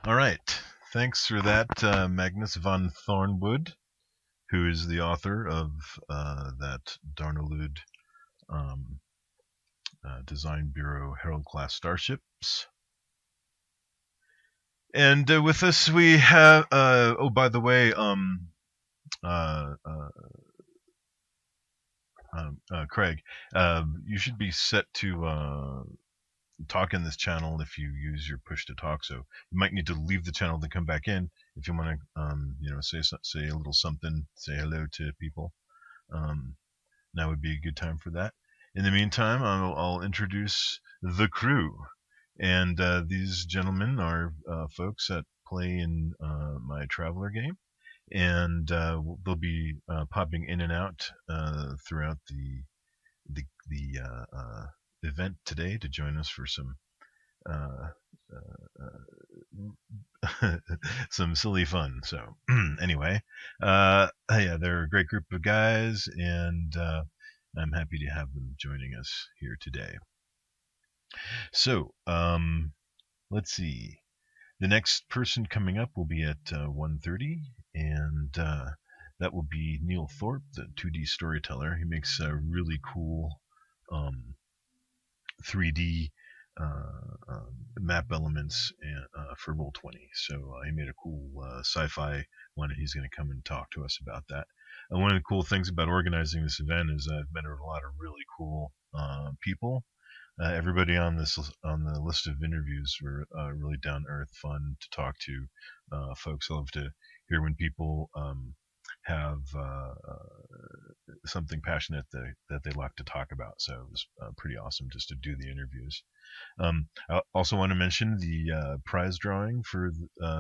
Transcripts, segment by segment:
All right. Thanks for that, Magnus von Thornwood, who is the author of that Darnulud um, Design Bureau Herald class starships. And with us we have. Oh, by the way, uh, uh, Craig, you should be set to talk in this channel if you use your push to talk. So you might need to leave the channel to come back in if you want to, say a little something, say hello to people. Um, now would be a good time for that. In the meantime, I'll introduce the crew, and these gentlemen are folks that play in my Traveler game, and they'll be popping in and out throughout the event today to join us for some uh, some silly fun. So anyway, yeah, they're a great group of guys, and I'm happy to have them joining us here today. So let's see. The next person coming up will be at 1:30, and that will be Neil Thorpe, the 2D storyteller. He makes really cool um, 3D map elements for Roll20. So he made a cool sci-fi one, and he's going to come and talk to us about that. And one of the cool things about organizing this event is I've met a lot of really cool people. Everybody on the list of interviews were really down to earth, fun to talk to. Folks, I love to hear when people have something passionate that they like to talk about. So it was pretty awesome just to do the interviews. I also want to mention the prize drawing for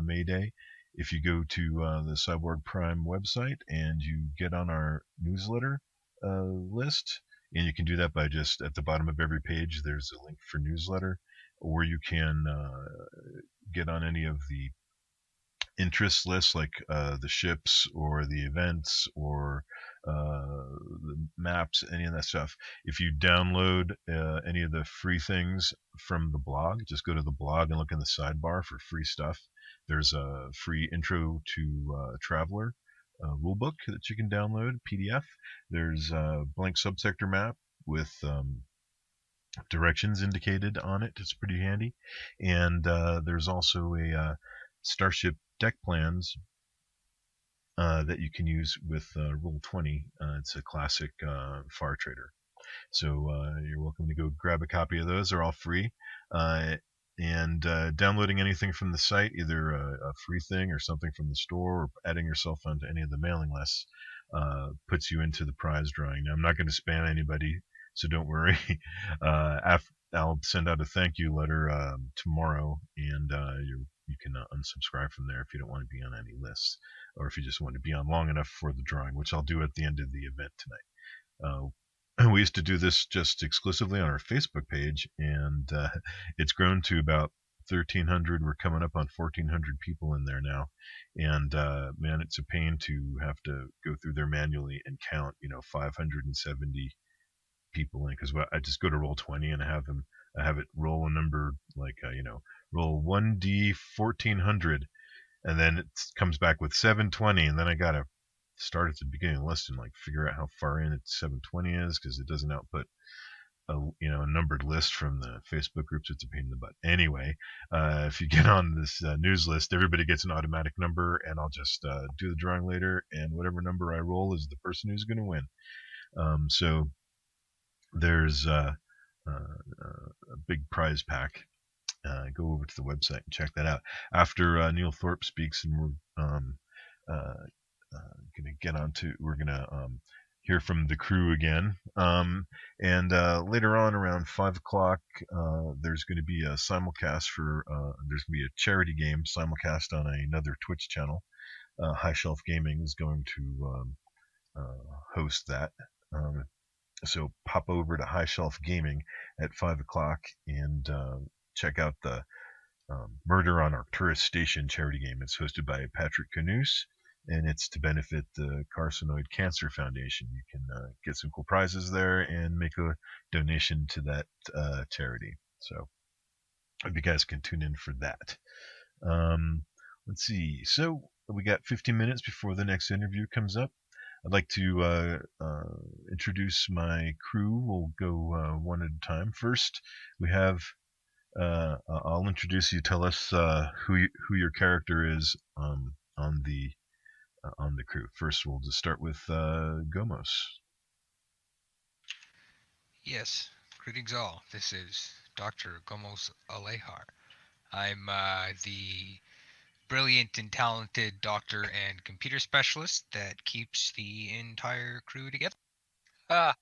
Mayday. If you go to the Cyborg Prime website and you get on our newsletter list, and you can do that by just at the bottom of every page, there's a link for newsletter, or you can get on any of the interest lists like the ships or the events or the maps, any of that stuff. If you download any of the free things from the blog, just go to the blog and look in the sidebar for free stuff. There's a free intro to Traveler rulebook that you can download, PDF. There's a blank subsector map with directions indicated on it. It's pretty handy. And there's also a Starship deck plans that you can use with Roll20. It's a classic Far Trader. So you're welcome to go grab a copy of those. They're all free. And downloading anything from the site, either a free thing or something from the store, or adding yourself onto any of the mailing lists, puts you into the prize drawing. Now, I'm not going to spam anybody, so don't worry. I'll send out a thank you letter tomorrow, and you can unsubscribe from there if you don't want to be on any lists, or if you just want to be on long enough for the drawing, which I'll do at the end of the event tonight. We used to do this just exclusively on our Facebook page, and it's grown to about 1,300. We're coming up on 1,400 people in there now, and man, it's a pain to have to go through there manually and count, 570 people in, because I just go to Roll20 and I have it roll a number like roll 1d 1,400, and then it comes back with 720, and then I gotta start at the beginning of the list and like figure out how far in it's 720 is, because it doesn't output a numbered list from the Facebook groups. It's a pain in the butt. Anyway, if you get on this news list, everybody gets an automatic number, and I'll just do the drawing later, and whatever number I roll is the person who's going to win. So there's a big prize pack. Go over to the website and check that out. After Neil Thorpe speaks, and we're gonna get on to, we're gonna hear from the crew again. And later on, around 5 o'clock, there's going to be a simulcast for. There's going to be a charity game simulcast on another Twitch channel. High Shelf Gaming is going to host that. So pop over to High Shelf Gaming at 5 o'clock and check out the Murder on Arcturus Station charity game. It's hosted by Patrick Kanouse, and it's to benefit the Carcinoid Cancer Foundation. You can get some cool prizes there and make a donation to that charity. So I hope you guys can tune in for that. Let's see. So we got 15 minutes before the next interview comes up. I'd like to introduce my crew. We'll go one at a time. First, we have. I'll introduce you. Tell us who your character is on the crew. First, we'll just start with Gomos. Yes, greetings all. This is Dr. Gomos Alejar. I'm the brilliant and talented doctor and computer specialist that keeps the entire crew together. Ah,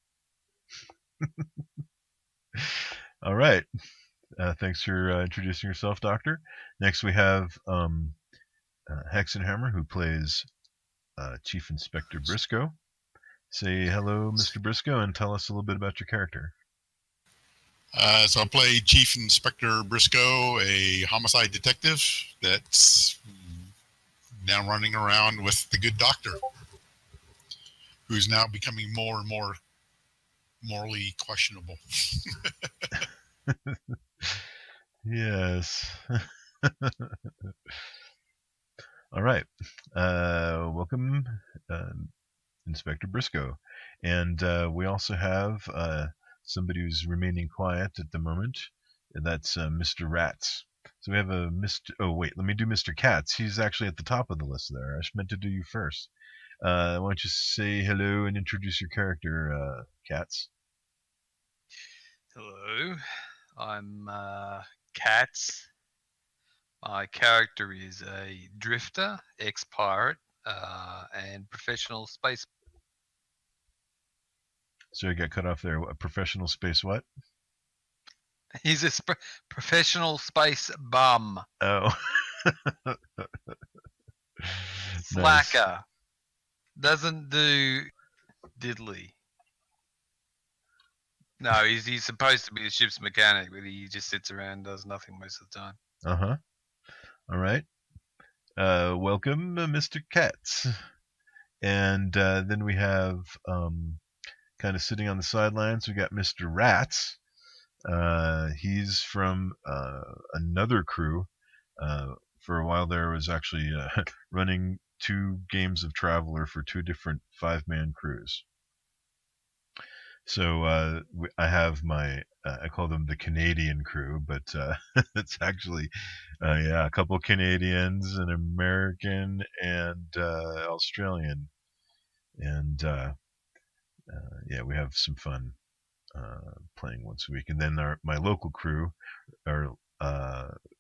All right. Thanks for introducing yourself, Doctor. Next, we have Hexenhammer, who plays Chief Inspector Briscoe. Say hello, Mr. Briscoe, and tell us a little bit about your character. So I play Chief Inspector Briscoe, a homicide detective that's now running around with the good doctor, who's now becoming more and more morally questionable. Yes. All right. Welcome, Inspector Briscoe. And we also have somebody who's remaining quiet at the moment. That's Mr. Rats. So we have a Mr. Oh, wait, let me do Mr. Katz. He's actually at the top of the list there. I meant to do you first. Why don't you say hello and introduce your character, Katz? Hello, I'm Katz. My character is a drifter, ex-pirate, and professional space. So I got cut off there. A professional space what? He's a professional space bum. Oh. Slacker. Nice. Doesn't do diddly. No, he's supposed to be the ship's mechanic, but he just sits around and does nothing most of the time. Uh-huh. All right. Welcome, Mr. Katz. And then we have kind of sitting on the sidelines, we got Mr. Rats. He's from another crew. For a while there, was actually running 2 games of Traveler for 2 different 5-man crews. So I have my I call them the Canadian crew, but it's actually a couple Canadians, an American, and Australian, and yeah, we have some fun playing once a week. And then my local crew are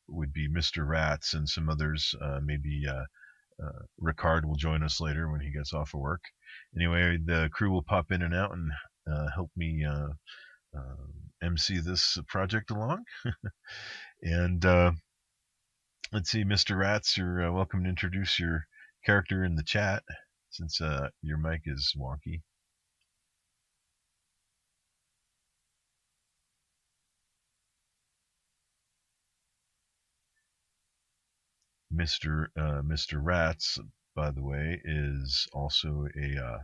would be Mr. Rats and some others. Maybe Ricard will join us later when he gets off of work. Anyway, the crew will pop in and out and help me MC this project along. And let's see, Mr. Rats, you're welcome to introduce your character in the chat since your mic is wonky. Mr. Rats, by the way, is also a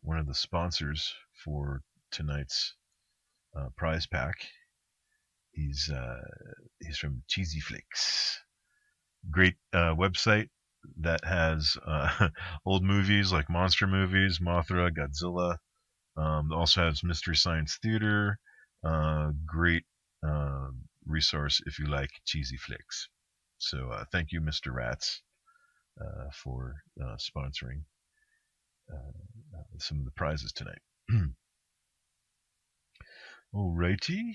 one of the sponsors for tonight's prize pack. He's from Cheesy Flix, great website that has old movies like monster movies, Mothra, Godzilla. Also has Mystery Science Theater. Great resource if you like cheesy flicks. So thank you, Mr. Rats, for sponsoring some of the prizes tonight. Alrighty.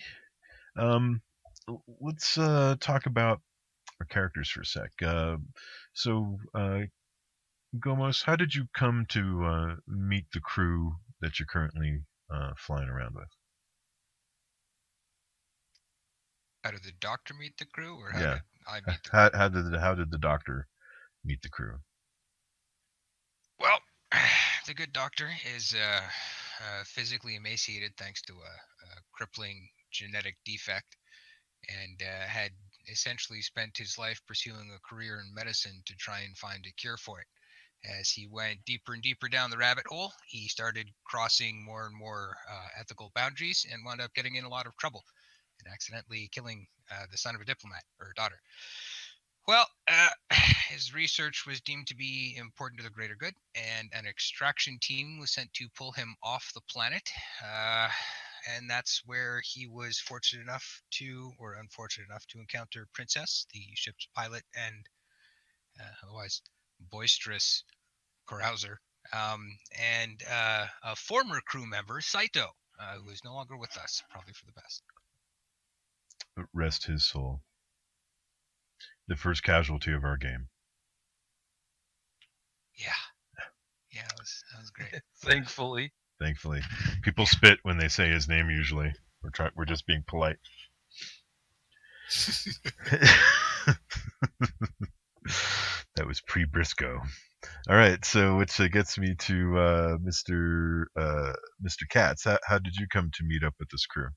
Let's talk about our characters for a sec. So, Gomos, how did you come to meet the crew that you're currently flying around with? How did the doctor meet the crew, or how Yeah. did I meet the crew? How did the doctor meet the crew? Well, the good doctor is physically emaciated thanks to a crippling genetic defect, and had essentially spent his life pursuing a career in medicine to try and find a cure for it. As he went deeper and deeper down the rabbit hole, he started crossing more and more ethical boundaries and wound up getting in a lot of trouble and accidentally killing the son of a diplomat or daughter. Well, his research was deemed to be important to the greater good, and an extraction team was sent to pull him off the planet. And that's where he was fortunate enough to, or unfortunate enough to, encounter Princess, the ship's pilot and otherwise boisterous carouser, and a former crew member, Saito, who is no longer with us, probably for the best. Rest his soul. The first casualty of our game. Yeah, that was great. Thankfully. Thankfully, people spit when they say his name. Usually, we're just being polite. That was pre-Briscoe. All right, so which gets me to Mr. Katz. How did you come to meet up with this crew?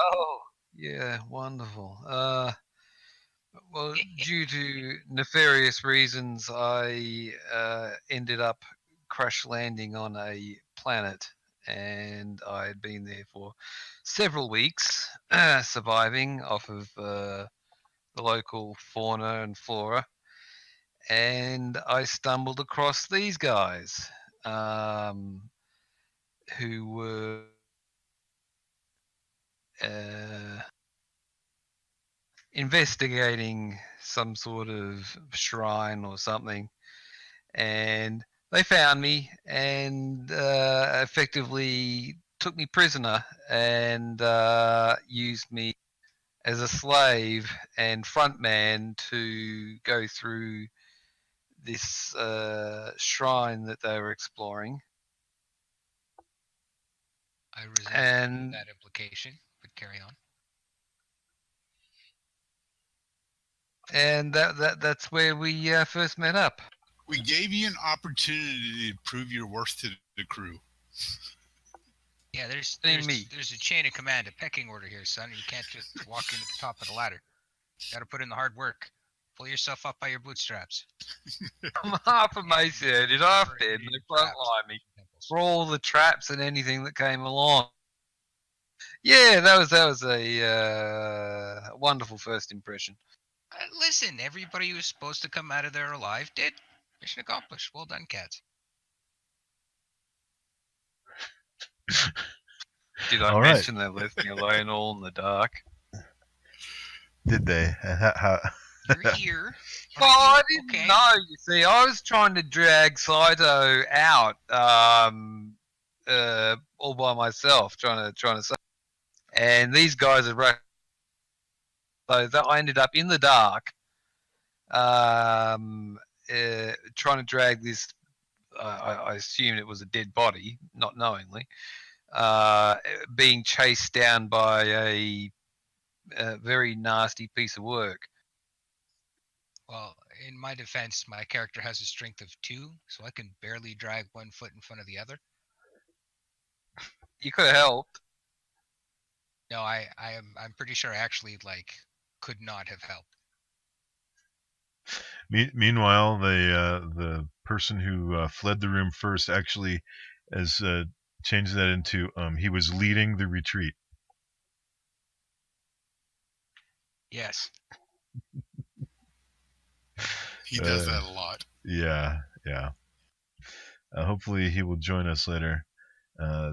Oh, yeah, wonderful. Well, due to nefarious reasons, I ended up crash landing on a planet, and I had been there for several weeks, surviving off of the local fauna and flora. And I stumbled across these guys, who were investigating some sort of shrine or something, and they found me and effectively took me prisoner and used me as a slave and frontman to go through this shrine that they were exploring. I resent And that implication, but carry on. And that's where we first met up. We gave you an opportunity to prove your worth to the crew. Yeah, there's me. a chain of command, a pecking order here, son. You can't just walk in at the top of the ladder. You got to put in the hard work. Pull yourself up by your bootstraps. I'm half emaciated, half dead, and they frontline me for all the traps and anything that came along. Yeah, that was a wonderful first impression. Listen, everybody who was supposed to come out of there alive did. Mission accomplished. Well done, cats. Did I mention they left me alone all in the dark? Did they? You're here. Well, I didn't know. You see, I was trying to drag Saito out all by myself, trying to say. And these guys are right. So that I ended up in the dark, trying to drag this. I assumed it was a dead body, not knowingly, being chased down by a very nasty piece of work. Well, in my defense, my character has a strength of 2, so I can barely drag one foot in front of the other. You could have helped. No, I'm pretty sure I actually could not have helped. Meanwhile, the person who fled the room first actually has changed that into he was leading the retreat. Yes. He does that a lot. Yeah. Hopefully he will join us later.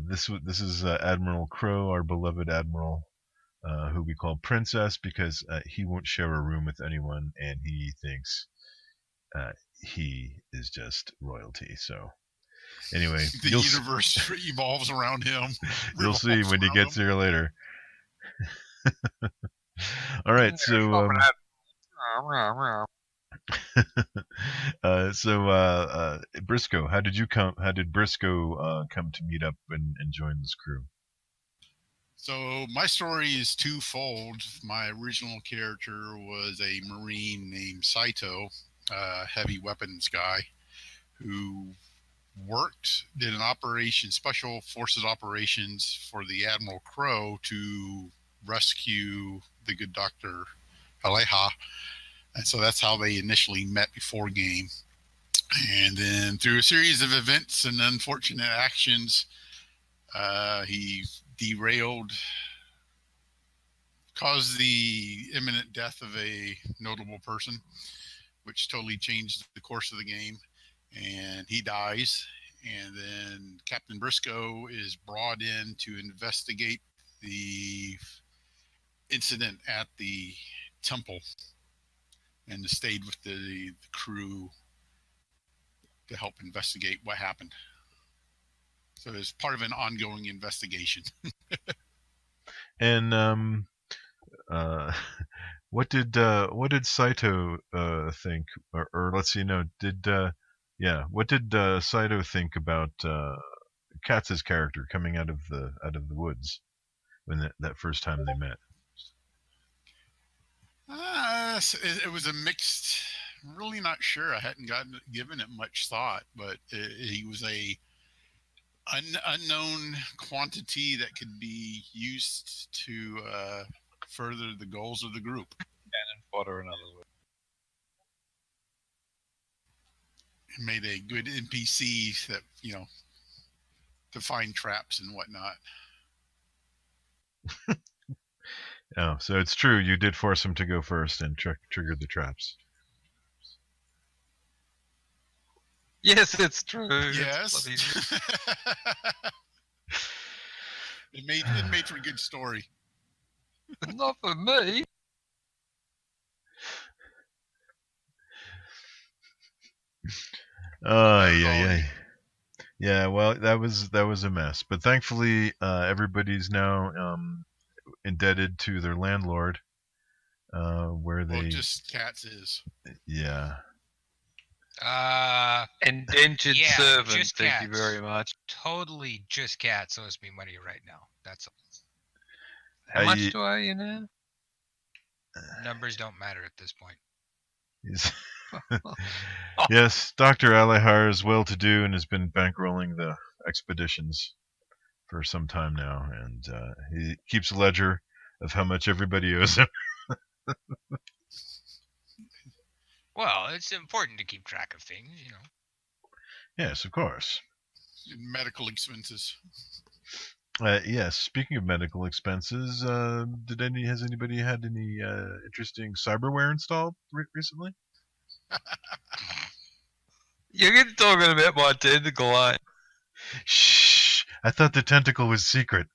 This is Admiral Crow, our beloved admiral, who we call Princess because he won't share a room with anyone, and he thinks he is just royalty. So anyway, the universe evolves around him. You'll see when he gets here later. All right, so Briscoe, how did Briscoe come to meet up and join this crew? So my story is twofold. My original character was a Marine named Saito, a heavy weapons guy, who did an operation, special forces operations for the Admiral Crow to rescue the good Dr. Aleja. And so that's how they initially met before game. And then through a series of events and unfortunate actions, he derailed caused the imminent death of a notable person, which totally changed the course of the game. And he dies. And then Captain Briscoe is brought in to investigate the incident at the temple and stayed with the crew to help investigate what happened. So it's part of an ongoing investigation. And what did Saito think, or let's see, no, what did Saito think about Katz's character coming out of the woods when that first time they met? It was a mixed. Really not sure. I hadn't given it much thought, but he was a unknown quantity that could be used to further the goals of the group. Cannon fodder, in other words. It made a good NPC that, to find traps and whatnot. Oh, so it's true. You did force him to go first and trigger the traps. Yes, it's true. Yes. It made for a good story. Not for me. Yeah. Well, that was a mess, but thankfully, everybody's now indebted to their landlord, where they just Cats is. Yeah. Indentured yeah, servant. just Thank Cats. you very much. Totally just Cats owes me money right now. That's all. How much do I owe you now? Numbers don't matter at this point. Yes, Dr. Alihar is well-to-do and has been bankrolling the expeditions for some time now, and he keeps a ledger of how much everybody owes him. Well, it's important to keep track of things, Yes, of course. Medical expenses. Yes, speaking of medical expenses, has anybody had any interesting cyberware installed recently? You're talking about my tentacle line. Shh! I thought the tentacle was secret.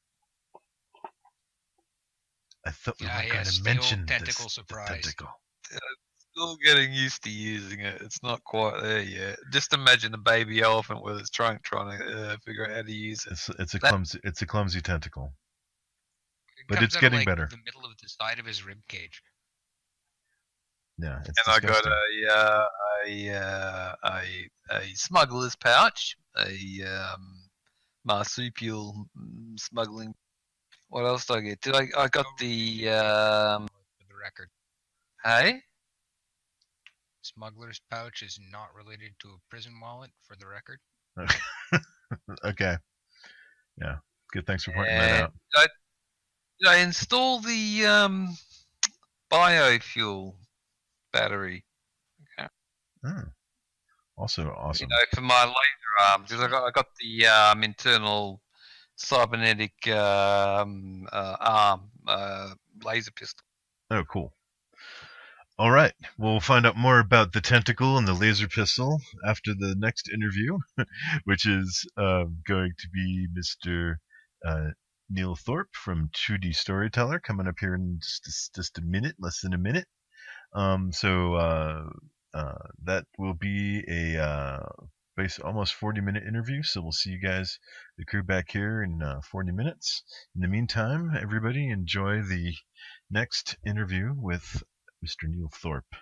I thought we weren't going to mention tentacle this surprise. tentacle. Still getting used to using it. It's not quite there yet. Just imagine a baby elephant with its trunk trying to figure out how to use it. It's a clumsy tentacle, but comes it's out getting of, better. The middle of the side of his rib cage. Yeah, it's and disgusting. I got a smuggler's pouch, a marsupial smuggling. What else did I get? I got the for the record. Hey? Smuggler's pouch is not related to a prison wallet, for the record. Okay. Yeah. Good. Thanks for pointing that out. Did I install the biofuel battery? Okay. Also awesome. For my laser arms, because I got the internal cybernetic arm laser pistol. Oh, cool. All right. We'll find out more about the tentacle and the laser pistol after the next interview, which is going to be Mr. Neil Thorpe from 2D Storyteller coming up here in just a minute, less than a minute. So that will be a almost 40-minute interview. So we'll see you guys, the crew, back here in 40 minutes. In the meantime, everybody enjoy the next interview with Mr. Neil Thorpe.